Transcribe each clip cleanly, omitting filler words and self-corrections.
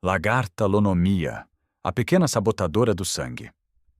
Lagarta lonomia, a pequena sabotadora do sangue.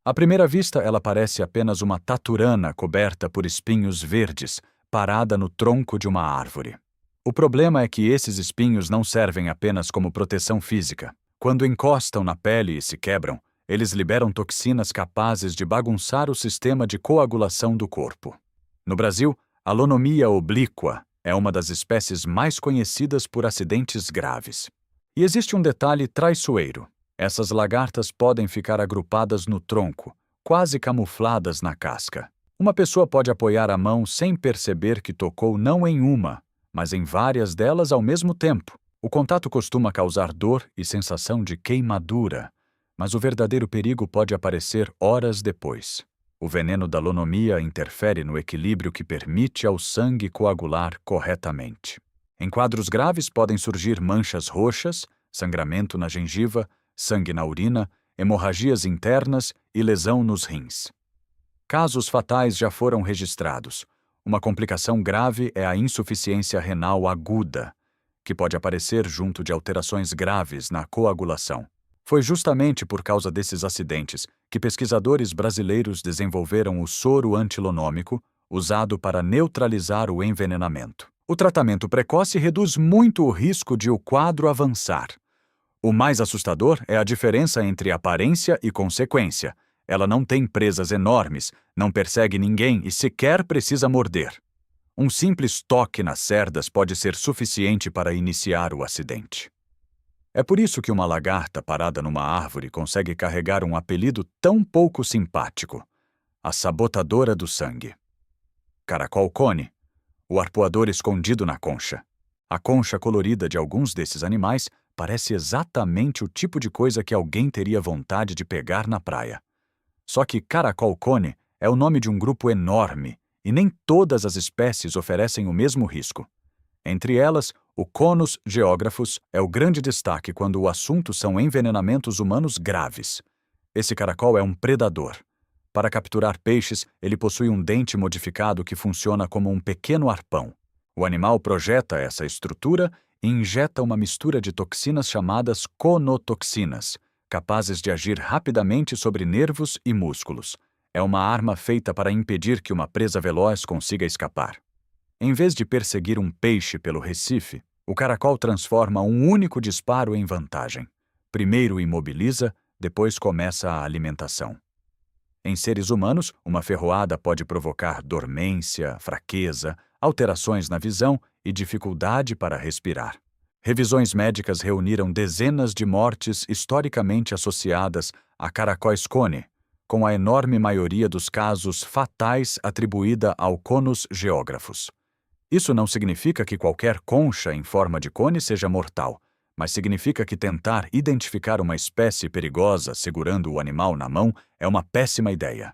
À primeira vista, ela parece apenas uma taturana coberta por espinhos verdes, parada no tronco de uma árvore. O problema é que esses espinhos não servem apenas como proteção física. Quando encostam na pele e se quebram, eles liberam toxinas capazes de bagunçar o sistema de coagulação do corpo. No Brasil, a lonomia oblíqua é uma das espécies mais conhecidas por acidentes graves. E existe um detalhe traiçoeiro. Essas lagartas podem ficar agrupadas no tronco, quase camufladas na casca. Uma pessoa pode apoiar a mão sem perceber que tocou não em uma, mas em várias delas ao mesmo tempo. O contato costuma causar dor e sensação de queimadura, mas o verdadeiro perigo pode aparecer horas depois. O veneno da lonomia interfere no equilíbrio que permite ao sangue coagular corretamente. Em quadros graves podem surgir manchas roxas, sangramento na gengiva, sangue na urina, hemorragias internas e lesão nos rins. Casos fatais já foram registrados. Uma complicação grave é a insuficiência renal aguda, que pode aparecer junto de alterações graves na coagulação. Foi justamente por causa desses acidentes que pesquisadores brasileiros desenvolveram o soro antilonômico, usado para neutralizar o envenenamento. O tratamento precoce reduz muito o risco de o quadro avançar. O mais assustador é a diferença entre aparência e consequência. Ela não tem presas enormes, não persegue ninguém e sequer precisa morder. Um simples toque nas cerdas pode ser suficiente para iniciar o acidente. É por isso que uma lagarta parada numa árvore consegue carregar um apelido tão pouco simpático: a sabotadora do sangue. Caracol-cone, o arpoador escondido na concha. A concha colorida de alguns desses animais parece exatamente o tipo de coisa que alguém teria vontade de pegar na praia. Só que caracol-cone é o nome de um grupo enorme e nem todas as espécies oferecem o mesmo risco. Entre elas, o Conus geographus é o grande destaque quando o assunto são envenenamentos humanos graves. Esse caracol é um predador. Para capturar peixes, ele possui um dente modificado que funciona como um pequeno arpão. O animal projeta essa estrutura e injeta uma mistura de toxinas chamadas conotoxinas, capazes de agir rapidamente sobre nervos e músculos. É uma arma feita para impedir que uma presa veloz consiga escapar. Em vez de perseguir um peixe pelo recife, o caracol transforma um único disparo em vantagem. Primeiro imobiliza, depois começa a alimentação. Em seres humanos, uma ferroada pode provocar dormência, fraqueza, alterações na visão e dificuldade para respirar. Revisões médicas reuniram dezenas de mortes historicamente associadas a caracóis-cone, com a enorme maioria dos casos fatais atribuída ao Conus geographus. Isso não significa que qualquer concha em forma de cone seja mortal, mas significa que tentar identificar uma espécie perigosa segurando o animal na mão é uma péssima ideia.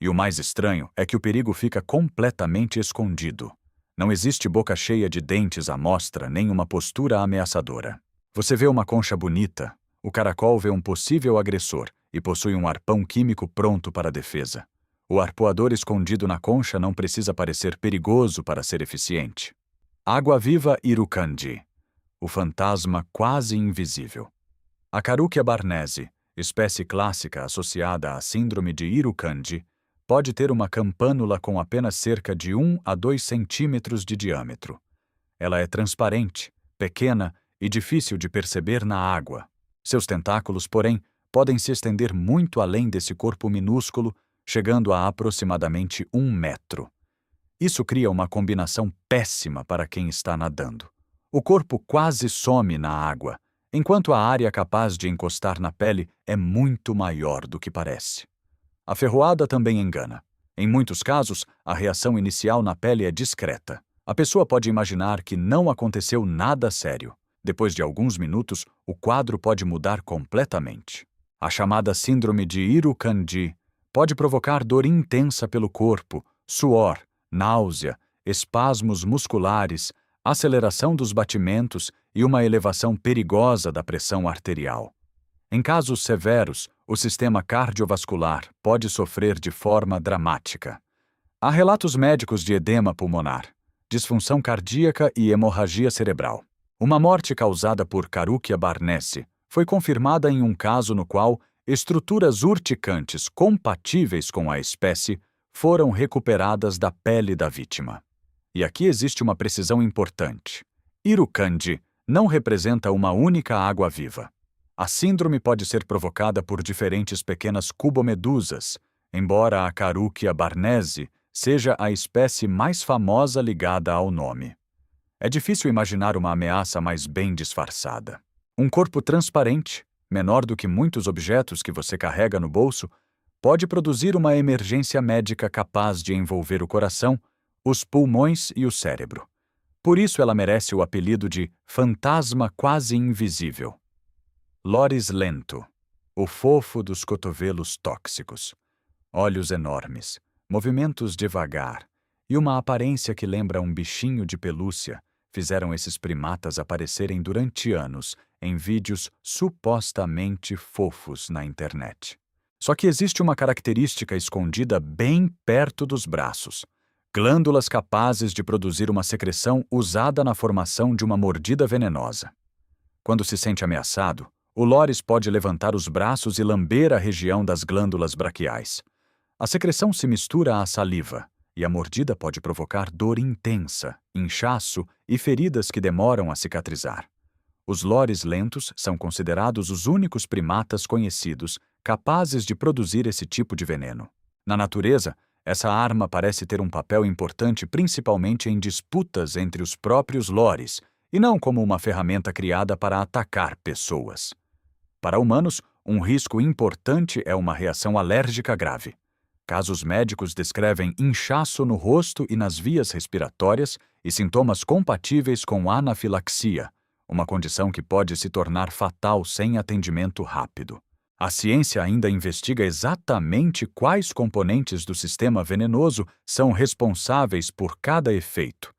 E o mais estranho é que o perigo fica completamente escondido. Não existe boca cheia de dentes à mostra nem uma postura ameaçadora. Você vê uma concha bonita, o caracol vê um possível agressor e possui um arpão químico pronto para a defesa. O arpoador escondido na concha não precisa parecer perigoso para ser eficiente. Água-viva Irukandji, o fantasma quase invisível. A Carukia barnesi, espécie clássica associada à síndrome de Irukandji, pode ter uma campânula com apenas cerca de 1 a 2 centímetros de diâmetro. Ela é transparente, pequena e difícil de perceber na água. Seus tentáculos, porém, podem se estender muito além desse corpo minúsculo, chegando a aproximadamente 1 metro. Isso cria uma combinação péssima para quem está nadando. O corpo quase some na água, enquanto a área capaz de encostar na pele é muito maior do que parece. A ferroada também engana. Em muitos casos, a reação inicial na pele é discreta. A pessoa pode imaginar que não aconteceu nada sério. Depois de alguns minutos, o quadro pode mudar completamente. A chamada síndrome de Irukandji pode provocar dor intensa pelo corpo, suor, náusea, espasmos musculares, aceleração dos batimentos e uma elevação perigosa da pressão arterial. Em casos severos, o sistema cardiovascular pode sofrer de forma dramática. Há relatos médicos de edema pulmonar, disfunção cardíaca e hemorragia cerebral. Uma morte causada por Carukia barnesi foi confirmada em um caso no qual estruturas urticantes compatíveis com a espécie foram recuperadas da pele da vítima. E aqui existe uma precisão importante. Irukandji não representa uma única água-viva. A síndrome pode ser provocada por diferentes pequenas cubomedusas, embora a Carukia barnesi seja a espécie mais famosa ligada ao nome. É difícil imaginar uma ameaça mais bem disfarçada. Um corpo transparente, menor do que muitos objetos que você carrega no bolso, pode produzir uma emergência médica capaz de envolver o coração, os pulmões e o cérebro. Por isso ela merece o apelido de fantasma quase invisível. Loris lento, o fofo dos cotovelos tóxicos. Olhos enormes, movimentos devagar e uma aparência que lembra um bichinho de pelúcia fizeram esses primatas aparecerem durante anos em vídeos supostamente fofos na internet. Só que existe uma característica escondida bem perto dos braços. Glândulas capazes de produzir uma secreção usada na formação de uma mordida venenosa. Quando se sente ameaçado, o Loris pode levantar os braços e lamber a região das glândulas braquiais. A secreção se mistura à saliva, e a mordida pode provocar dor intensa, inchaço e feridas que demoram a cicatrizar. Os Loris lentos são considerados os únicos primatas conhecidos capazes de produzir esse tipo de veneno. Na natureza, essa arma parece ter um papel importante principalmente em disputas entre os próprios Loris, e não como uma ferramenta criada para atacar pessoas. Para humanos, um risco importante é uma reação alérgica grave. Casos médicos descrevem inchaço no rosto e nas vias respiratórias e sintomas compatíveis com anafilaxia, uma condição que pode se tornar fatal sem atendimento rápido. A ciência ainda investiga exatamente quais componentes do sistema venenoso são responsáveis por cada efeito.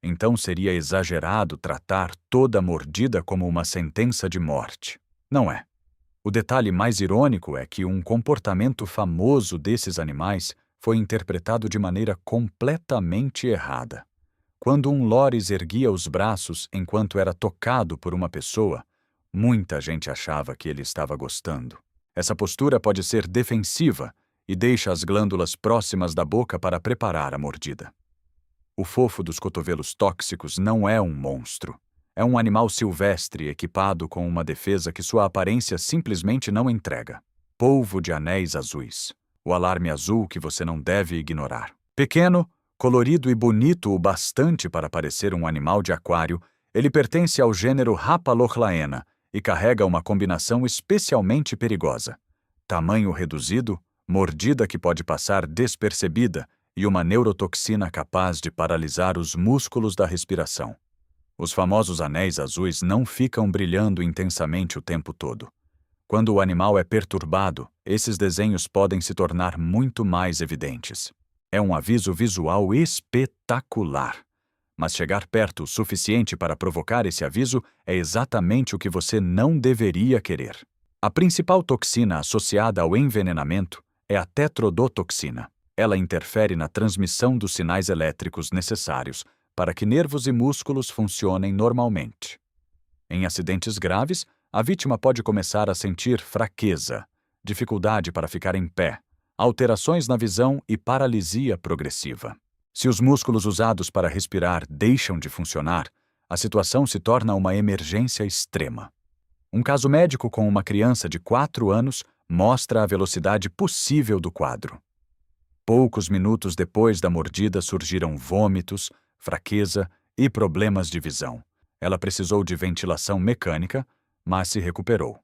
Então seria exagerado tratar toda mordida como uma sentença de morte. Não é. O detalhe mais irônico é que um comportamento famoso desses animais foi interpretado de maneira completamente errada. Quando um Loris erguia os braços enquanto era tocado por uma pessoa, muita gente achava que ele estava gostando. Essa postura pode ser defensiva e deixa as glândulas próximas da boca para preparar a mordida. O fofo dos cotovelos tóxicos não é um monstro. É um animal silvestre equipado com uma defesa que sua aparência simplesmente não entrega. Polvo de anéis azuis. O alarme azul que você não deve ignorar. Pequeno, colorido e bonito o bastante para parecer um animal de aquário, ele pertence ao gênero Rapalochlaena e carrega uma combinação especialmente perigosa. Tamanho reduzido, mordida que pode passar despercebida e uma neurotoxina capaz de paralisar os músculos da respiração. Os famosos anéis azuis não ficam brilhando intensamente o tempo todo. Quando o animal é perturbado, esses desenhos podem se tornar muito mais evidentes. É um aviso visual espetacular. Mas chegar perto o suficiente para provocar esse aviso é exatamente o que você não deveria querer. A principal toxina associada ao envenenamento é a tetrodotoxina. Ela interfere na transmissão dos sinais elétricos necessários para que nervos e músculos funcionem normalmente. Em acidentes graves, a vítima pode começar a sentir fraqueza, dificuldade para ficar em pé, alterações na visão e paralisia progressiva. Se os músculos usados para respirar deixam de funcionar, a situação se torna uma emergência extrema. Um caso médico com uma criança de 4 anos mostra a velocidade possível do quadro. Poucos minutos depois da mordida surgiram vômitos, fraqueza e problemas de visão. Ela precisou de ventilação mecânica, mas se recuperou.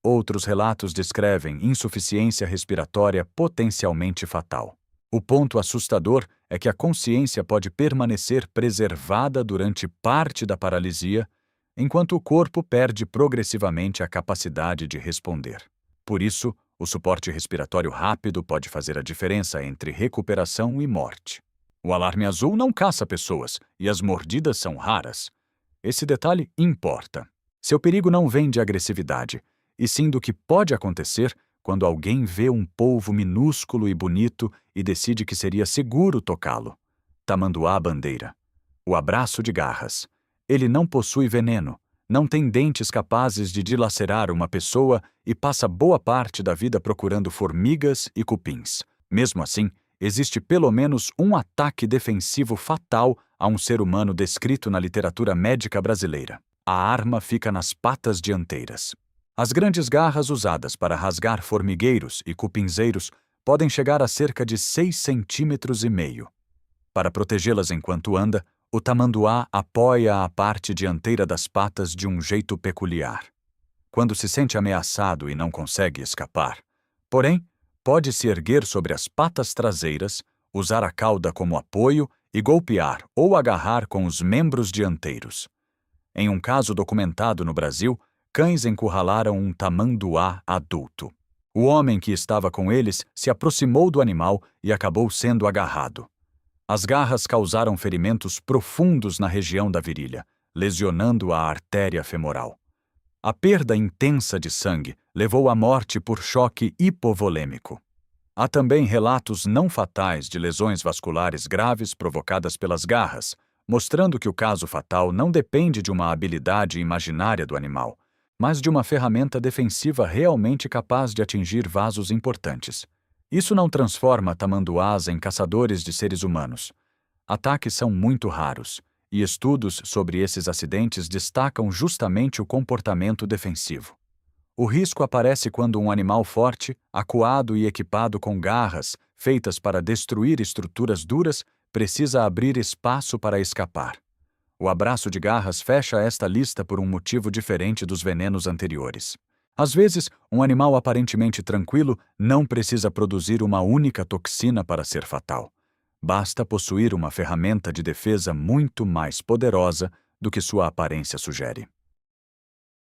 Outros relatos descrevem insuficiência respiratória potencialmente fatal. O ponto assustador é que a consciência pode permanecer preservada durante parte da paralisia, enquanto o corpo perde progressivamente a capacidade de responder. Por isso, o suporte respiratório rápido pode fazer a diferença entre recuperação e morte. O alarme azul não caça pessoas e as mordidas são raras. Esse detalhe importa. Seu perigo não vem de agressividade, e sim do que pode acontecer quando alguém vê um polvo minúsculo e bonito e decide que seria seguro tocá-lo. Tamanduá bandeira. O abraço de garras. Ele não possui veneno, não tem dentes capazes de dilacerar uma pessoa e passa boa parte da vida procurando formigas e cupins. Mesmo assim, existe pelo menos um ataque defensivo fatal a um ser humano descrito na literatura médica brasileira. A arma fica nas patas dianteiras. As grandes garras usadas para rasgar formigueiros e cupinzeiros podem chegar a cerca de 6,5 cm. Para protegê-las enquanto anda, o tamanduá apoia a parte dianteira das patas de um jeito peculiar. Quando se sente ameaçado e não consegue escapar, porém, pode se erguer sobre as patas traseiras, usar a cauda como apoio e golpear ou agarrar com os membros dianteiros. Em um caso documentado no Brasil, cães encurralaram um tamanduá adulto. O homem que estava com eles se aproximou do animal e acabou sendo agarrado. As garras causaram ferimentos profundos na região da virilha, lesionando a artéria femoral. A perda intensa de sangue levou à morte por choque hipovolêmico. Há também relatos não fatais de lesões vasculares graves provocadas pelas garras, mostrando que o caso fatal não depende de uma habilidade imaginária do animal, mas de uma ferramenta defensiva realmente capaz de atingir vasos importantes. Isso não transforma tamanduás em caçadores de seres humanos. Ataques são muito raros, e estudos sobre esses acidentes destacam justamente o comportamento defensivo. O risco aparece quando um animal forte, acuado e equipado com garras feitas para destruir estruturas duras, precisa abrir espaço para escapar. O abraço de garras fecha esta lista por um motivo diferente dos venenos anteriores. Às vezes, um animal aparentemente tranquilo não precisa produzir uma única toxina para ser fatal. Basta possuir uma ferramenta de defesa muito mais poderosa do que sua aparência sugere.